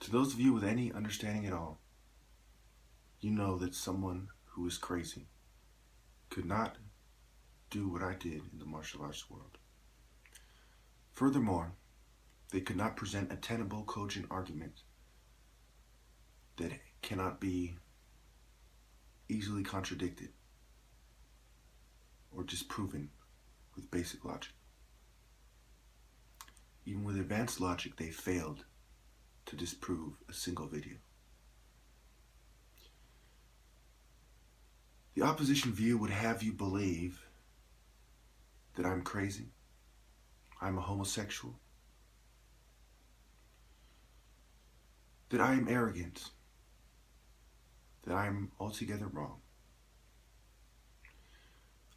To those of you with any understanding at all, you know that someone who is crazy could not do what I did in the martial arts world. Furthermore, they could not present a tenable, cogent argument that cannot be easily contradicted or disproven with basic logic. Even with advanced logic, they failed to disprove a single video. The opposition view would have you believe that I'm crazy, I'm a homosexual, that I am arrogant, that I am altogether wrong.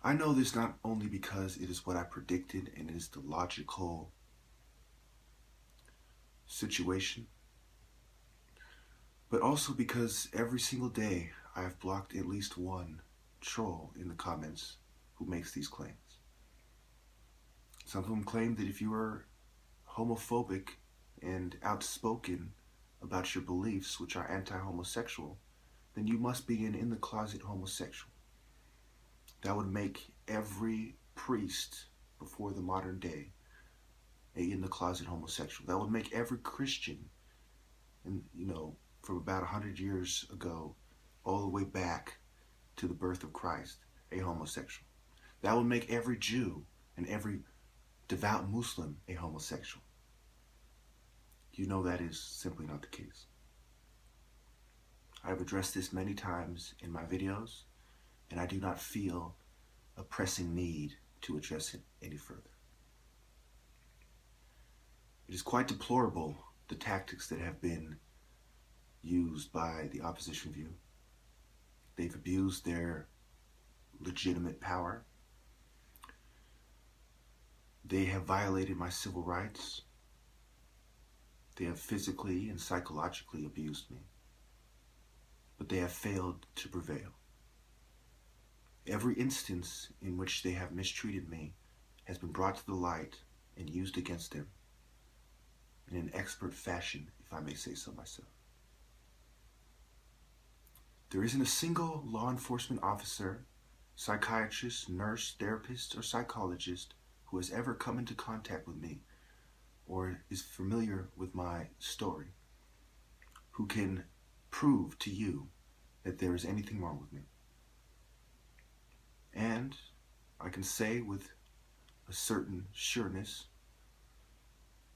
I know this not only because it is what I predicted and it is the logical situation, but also because every single day I have blocked at least one troll in the comments who makes these claims. Some of them claim that if you are homophobic and outspoken about your beliefs, which are anti-homosexual, then you must be an in-the-closet homosexual. That would make every priest before the modern day a in-the-closet homosexual. That would make every Christian, and from about 100 years ago, all the way back to the birth of Christ, a homosexual. That would make every Jew and every devout Muslim a homosexual. You know that is simply not the case. I have addressed this many times in my videos, and I do not feel a pressing need to address it any further. It is quite deplorable, the tactics that have been used by the opposition view. They've abused their legitimate power. They have violated my civil rights. They have physically and psychologically abused me. But they have failed to prevail. Every instance in which they have mistreated me has been brought to the light and used against them in an expert fashion, if I may say so myself. There isn't a single law enforcement officer, psychiatrist, nurse, therapist, or psychologist who has ever come into contact with me or is familiar with my story who can prove to you that there is anything wrong with me. And I can say with a certain sureness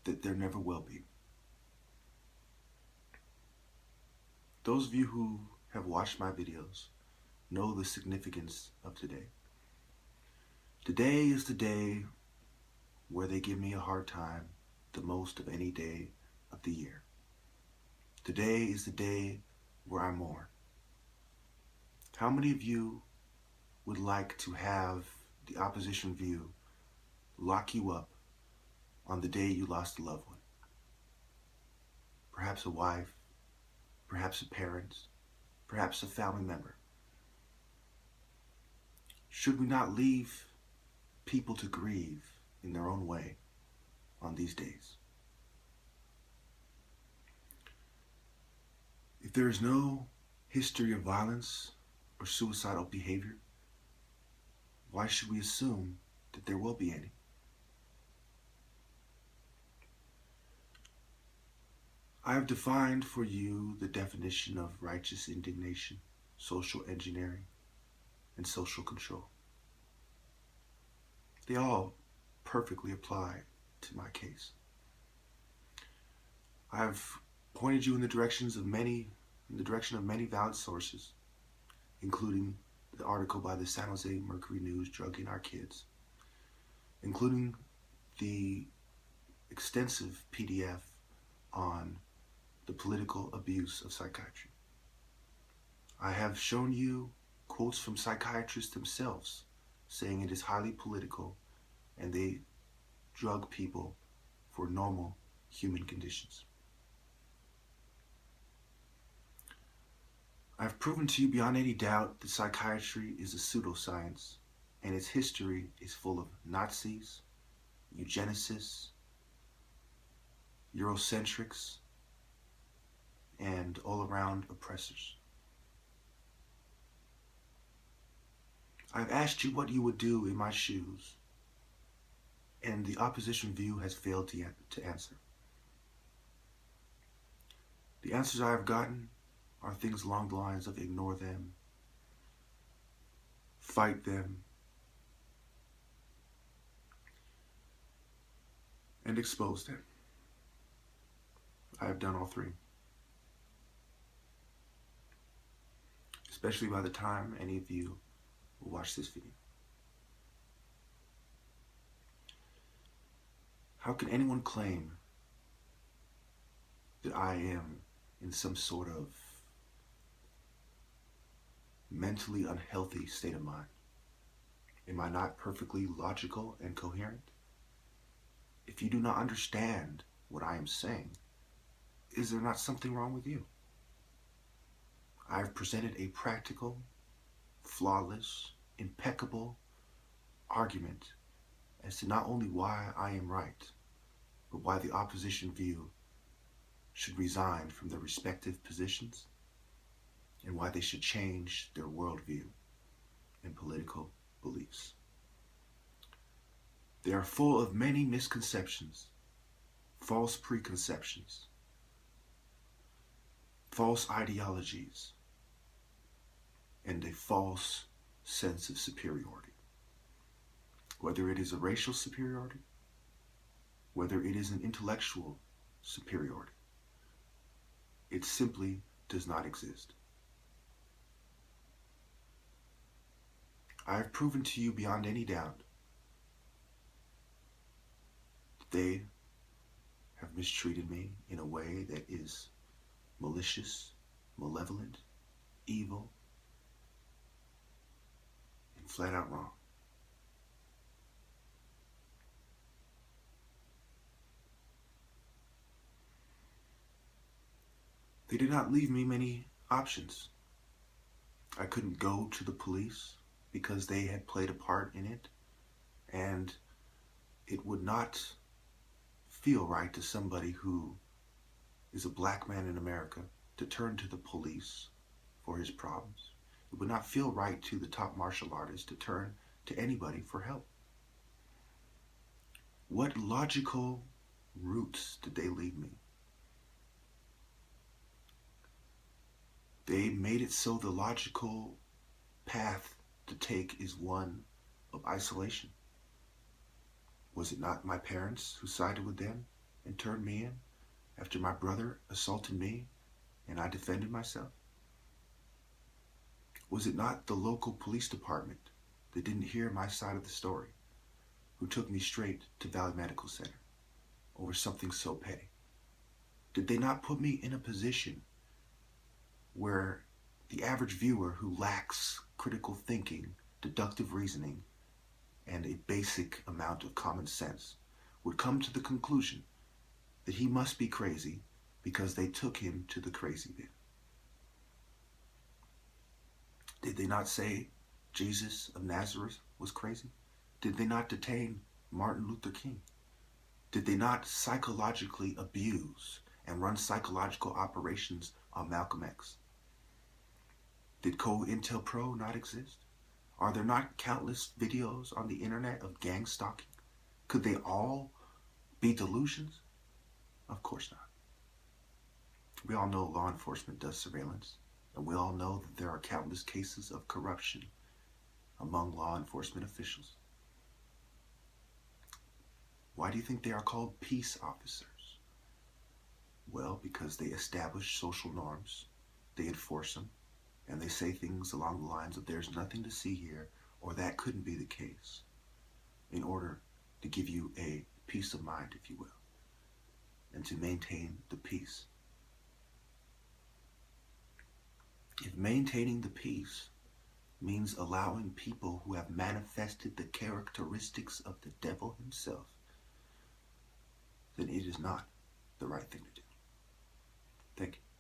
that there never will be. Those of you who have watched my videos know the significance of today. Today is the day where they give me a hard time the most of any day of the year. Today is the day where I mourn. How many of you would like to have the opposition view lock you up on the day you lost a loved one? Perhaps a wife, perhaps a parent, perhaps a family member. Should we not leave people to grieve in their own way on these days? If there is no history of violence or suicidal behavior, why should we assume that there will be any? I have defined for you the definition of righteous indignation, social engineering, and social control. They all perfectly apply to my case. I've pointed you in the direction of many valid sources, including the article by the San Jose Mercury News, Drugging Our Kids, including the extensive PDF on the political abuse of psychiatry. I have shown you quotes from psychiatrists themselves saying it is highly political and they drug people for normal human conditions. I've proven to you beyond any doubt that psychiatry is a pseudoscience and its history is full of Nazis, eugenicists, Eurocentrics, and all-around oppressors. I've asked you what you would do in my shoes, and the opposition view has failed to answer. The answers I have gotten are things along the lines of ignore them, fight them, and expose them. I have done all three. Especially by the time any of you will watch this video. How can anyone claim that I am in some sort of mentally unhealthy state of mind? Am I not perfectly logical and coherent? If you do not understand what I am saying, is there not something wrong with you? I have presented a practical, flawless, impeccable argument as to not only why I am right, but why the opposition view should resign from their respective positions, and why they should change their worldview and political beliefs. They are full of many misconceptions, false preconceptions, false ideologies, and a false sense of superiority. Whether it is a racial superiority, whether it is an intellectual superiority, it simply does not exist. I have proven to you beyond any doubt that they have mistreated me in a way that is malicious, malevolent, evil, and flat out wrong. They did not leave me many options. I couldn't go to the police because they had played a part in it, and it would not feel right to somebody who is a black man in America to turn to the police for his problems. It would not feel right to the top martial artist to turn to anybody for help. What logical roots did they leave me? They made it so the logical path to take is one of isolation. Was it not my parents who sided with them and turned me in after my brother assaulted me and I defended myself? Was it not the local police department that didn't hear my side of the story, who took me straight to Valley Medical Center over something so petty? Did they not put me in a position where the average viewer who lacks critical thinking, deductive reasoning, and a basic amount of common sense would come to the conclusion that he must be crazy because they took him to the crazy bin? Did they not say Jesus of Nazareth was crazy? Did they not detain Martin Luther King? Did they not psychologically abuse and run psychological operations on Malcolm X? Did COINTELPRO not exist? Are there not countless videos on the internet of gang stalking? Could they all be delusions? Of course not. We all know law enforcement does surveillance, and we all know that there are countless cases of corruption among law enforcement officials. Why do you think they are called peace officers? Well, because they establish social norms, they enforce them, and they say things along the lines of there's nothing to see here, or that couldn't be the case, in order to give you a peace of mind, if you will, and to maintain the peace. If maintaining the peace means allowing people who have manifested the characteristics of the devil himself, then it is not the right thing to do. Thank you.